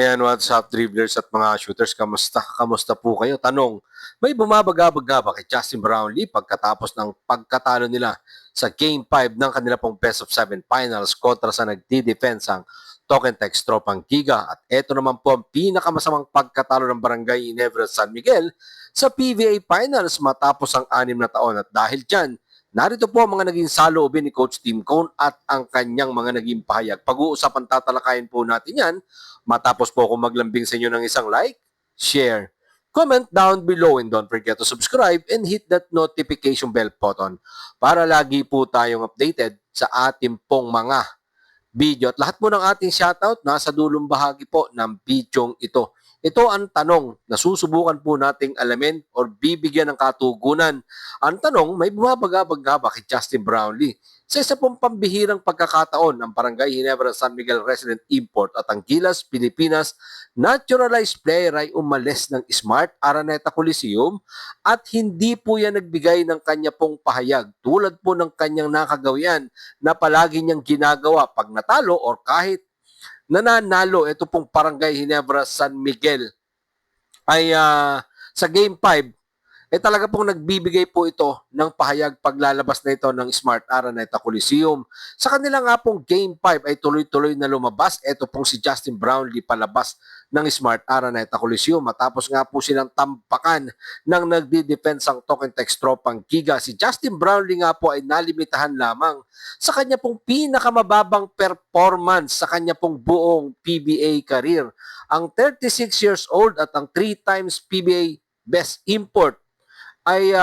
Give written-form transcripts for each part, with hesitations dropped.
Ayan, what's up, dribblers at mga shooters? Kamusta? Kamusta po kayo? Tanong, may bumabagabag nga ba kay Justin Brownlee pagkatapos ng pagkatalo nila sa Game 5 ng kanila pong Best of 7 Finals kontra sa nagdi-defense ang Token Text Tropang Giga? At eto naman po ang pinakamasamang pagkatalo ng Barangay Ginebra San Miguel sa PBA Finals matapos ang 6 na taon. At dahil dyan, narito po ang mga naging saloobin ni Coach Tim Cone at ang kanyang mga naging pahayag. Pag-uusapan tatalakayin po natin yan matapos po ako maglambing sa inyo ng isang like, share, comment down below, and don't forget to subscribe and hit that notification bell button para lagi po tayong updated sa ating pong mga video. At lahat po ng ating shoutout nasa dulong bahagi po ng bidyong ito. Ito ang tanong na susubukan po nating alamin or bibigyan ng katugunan. Ang tanong, may bumabagabag nga ba kay Justin Brownlee? Sa isa pong pambihirang pagkakataon ng Barangay Ginebra San Miguel Resident Import at ang Gilas, Pilipinas, naturalized player ay umalis ng Smart Araneta Coliseum at hindi po yan nagbigay ng kanya pong pahayag tulad po ng kanyang nakagawian na palagi niyang ginagawa pag natalo or kahit nananalo. Ito pong Barangay Ginebra San Miguel ay sa Game 5 talaga pong nagbibigay po ito ng pahayag paglalabas na ito ng Smart Araneta Coliseum. Sa kanila nga pong Game 5 ay tuloy-tuloy na lumabas. Ito pong si Justin Brownlee palabas ng Smart Araneta Coliseum. Matapos nga po silang tampakan ng nagdi-defensang Token Text Tropang Giga. Si Justin Brownlee nga po ay nalimitahan lamang sa kanya pong pinakamababang performance sa kanya pong buong PBA career. Ang 36 years old at ang 3 times PBA Best Import ay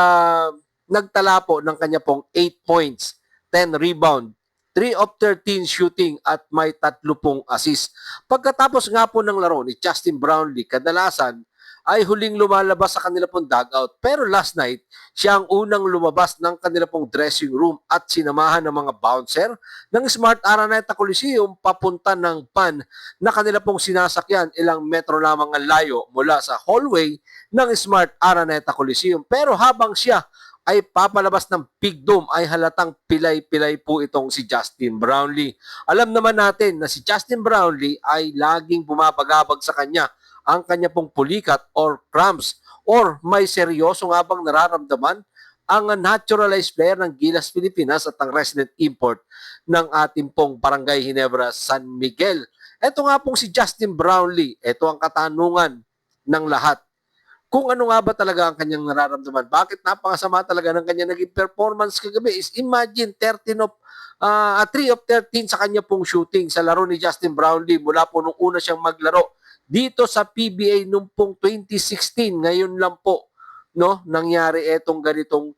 nagtala po ng kanya pong 8 points, 10 rebound, 3 of 13 shooting at may 3 pong assist. Pagkatapos nga po ng laro ni Justin Brownlee, kadalasan ay huling lumalabas sa kanila pong dugout. Pero last night, siya ang unang lumabas ng kanila pong dressing room at sinamahan ng mga bouncer ng Smart Araneta Coliseum papunta ng PAN na kanila pong sinasakyan ilang metro lamang ang layo mula sa hallway ng Smart Araneta Coliseum. Pero habang siya ay papalabas ng Big Dome ay halatang pilay-pilay po itong si Justin Brownlee. Alam naman natin na si Justin Brownlee ay laging bumabagabag sa kanya ang kanya pong pulikat or cramps or may seryoso nga bang nararamdaman ang naturalized player ng Gilas, Pilipinas at ang resident import ng ating pong Barangay Ginebra San Miguel. Ito nga pong si Justin Brownlee, ito ang katanungan ng lahat. Kung ano nga ba talaga ang kanyang nararamdaman, bakit napakasama talaga ng kanyang naging performance kagabi is imagine 3 of 13 sa kanya pong shooting sa laro ni Justin Brownlee mula po nung una siyang maglaro dito sa PBA nung pong 2016. Ngayon lang po nangyari etong ganitong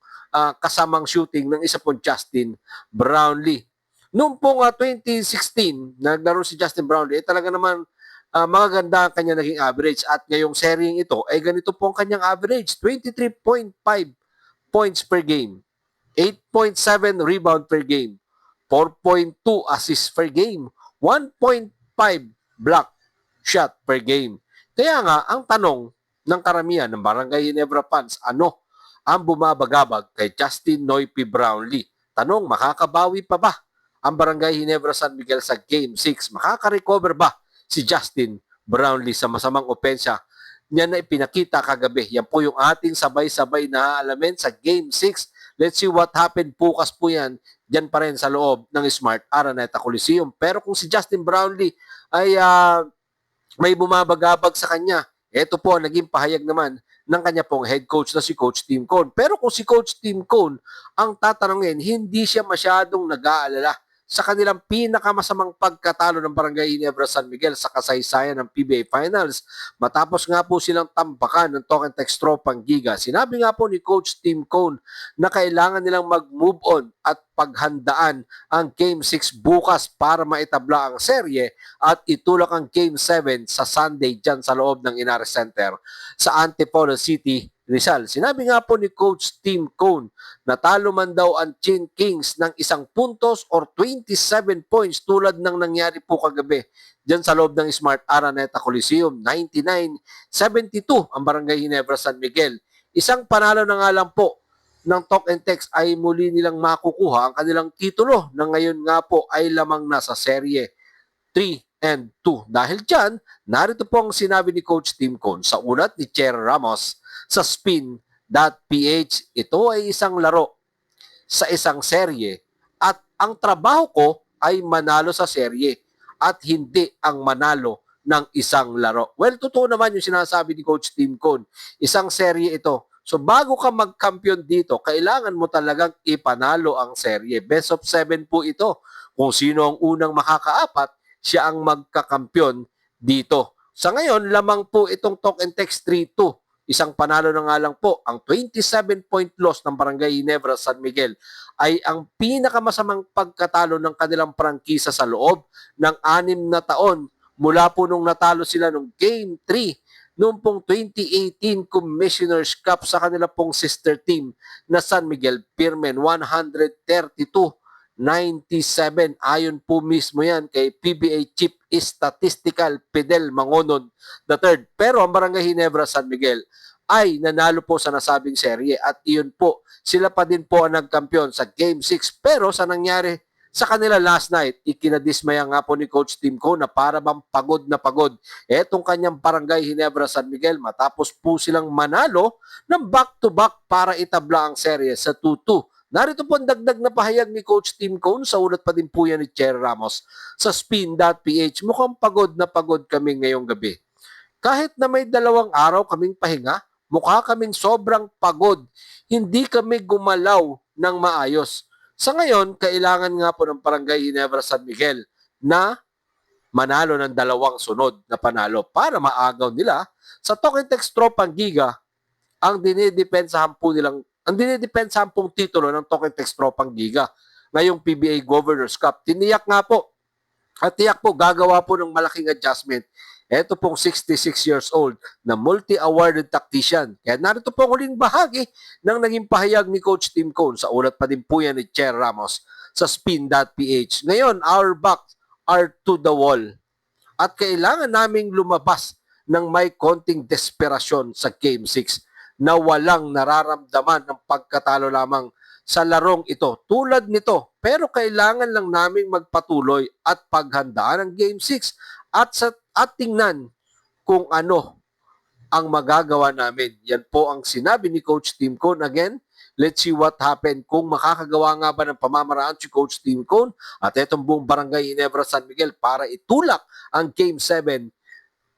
kasamang shooting ng isa pong Justin Brownlee. Noong pong 2016, naglaro si Justin Brownlee, talaga naman magaganda ang kanya naging average. At ngayong seryeng ito, ay ganito po ang kanyang average, 23.5 points per game, 8.7 rebound per game, 4.2 assists per game, 1.5 block shot per game. Kaya nga, ang tanong ng karamihan ng Barangay Ginebra fans, ano ang bumabagabag kay Justin Noypi Brownlee? Tanong, makakabawi pa ba ang Barangay Ginebra San Miguel sa Game 6? Makaka-recover ba si Justin Brownlee sa masamang opensya niya na ipinakita kagabi? Yan po yung ating sabay-sabay na alamin sa Game 6. Let's see what happened. Bukas po yan, dyan pa rin sa loob ng Smart Araneta Coliseum. Pero kung si Justin Brownlee ay may bumabagabag sa kanya, ito po naging pahayag naman ng kanya pong head coach na si Coach Tim Cone. Pero kung si Coach Tim Cone ang tatanungin, hindi siya masyadong nag-aalala sa kanilang pinakamasamang pagkatalo ng Barangay Ginebra San Miguel sa kasaysayan ng PBA Finals. Matapos nga po silang tampakan ng Token Text Tropang Giga, sinabi nga po ni Coach Tim Cone na kailangan nilang mag-move on at paghandaan ang Game 6 bukas para maitabla ang serye at itulak ang Game 7 sa Sunday dyan sa loob ng Inares Center sa Antipolo City, Rizal. Sinabi nga po ni Coach Tim Cone na talo man daw ang Chin Kings ng 1 puntos or 27 points tulad ng nangyari po kagabi dyan sa loob ng Smart Araneta Coliseum. 99-72 ang Barangay Ginebra San Miguel. Isang panalo na nga lang po ng Talk and Text ay muli nilang makukuha ang kanilang titulo na ngayon nga po ay lamang na sa serye 3 and 2. Dahil dyan, narito po ang sinabi ni Coach Tim Cone sa ulat ni Cher Ramos sa Spin.ph. Ito ay isang laro sa isang serye at ang trabaho ko ay manalo sa serye at hindi ang manalo ng isang laro. Well, totoo naman yung sinasabi ni Coach Tim Cone. Isang serye ito. So bago ka magkampiyon dito, kailangan mo talagang ipanalo ang serye. Best of 7 po ito. Kung sino ang unang makakaapat, siya ang magkakampiyon dito. Sa ngayon, lamang po itong Talk and Text 3-2. Isang panalo na nga lang po. Ang 27-point loss ng Barangay Ginebra San Miguel ay ang pinakamasamang pagkatalo ng kanilang prangkisa sa loob ng 6 na taon mula po nung natalo sila nung Game 3 noong pong 2018 Commissioner's Cup sa kanila pong sister team na San Miguel Pirmen, 132-97. Ayon po mismo yan kay PBA Chief Statistical Fidel Mangonon III. Pero ang Barangay Ginebra San Miguel ay nanalo po sa nasabing serye at iyon po, sila pa din po ang nagkampiyon sa Game 6. Pero sa nangyari sa kanila last night, ikinadismaya nga po ni Coach Tim Cone na para bang pagod na pagod etong kanyang Barangay Ginebra San Miguel matapos po silang manalo ng back-to-back para itabla ang serye sa 2-2. Narito po ang dagdag na pahayag ni Coach Tim Cone sa ulat pa din po yan ni Cher Ramos sa Spin.ph. Mukhang pagod na pagod kami ngayong gabi. Kahit na may 2 araw kaming pahinga, mukha kaming sobrang pagod. Hindi kami gumalaw ng maayos. Sa ngayon, kailangan nga po ng Barangay Ginebra San Miguel na manalo ng 2 sunod na panalo para maagaw nila sa Talk and Text Tropang Giga ang dinidepensahan pong titulo ng Talk and Text Tropang Giga ngayong PBA Governor's Cup. Tiniyak nga po at tiyak po gagawa po ng malaking adjustment. Ito pong 66 years old na multi-awarded tactician. Kaya narito po ang huling bahagi ng naging pahayag ni Coach Tim Cone sa ulat pa din po yan ni Cher Ramos sa Spin.ph. Ngayon, our backs are to the wall. At kailangan naming lumabas ng may konting desperasyon sa Game 6 na walang nararamdaman ng pagkatalo lamang sa larong ito. Tulad nito, pero kailangan lang naming magpatuloy at paghandaan ang Game 6 at tingnan kung ano ang magagawa namin. Yan po ang sinabi ni Coach Tim Cone. Again, let's see what happened. Kung makakagawa nga ba ng pamamaraan si Coach Tim Cone at itong buong Barangay Ginebra San Miguel para itulak ang Game 7,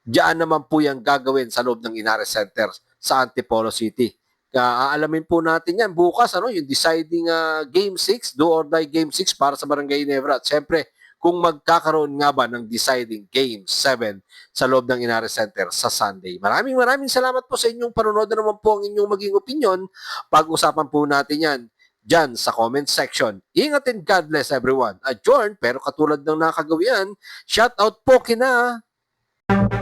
diyan naman po yung gagawin sa loob ng Inares Center sa Antipolo City. Aalamin po natin yan bukas, yung deciding Game 6, do or die Game 6 para sa Barangay Ginebra. At syempre, kung magkakaroon nga ba ng deciding Game 7 sa loob ng Inares Center sa Sunday. Maraming salamat po sa inyong panonood na naman po ang inyong maging opinion. Pag-usapan po natin yan dyan sa comment section. Ingat and God bless everyone. Adjourn, pero katulad ng nakagawian, shout out po kina down,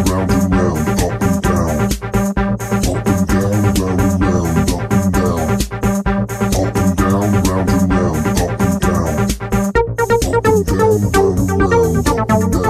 down, down, up and down.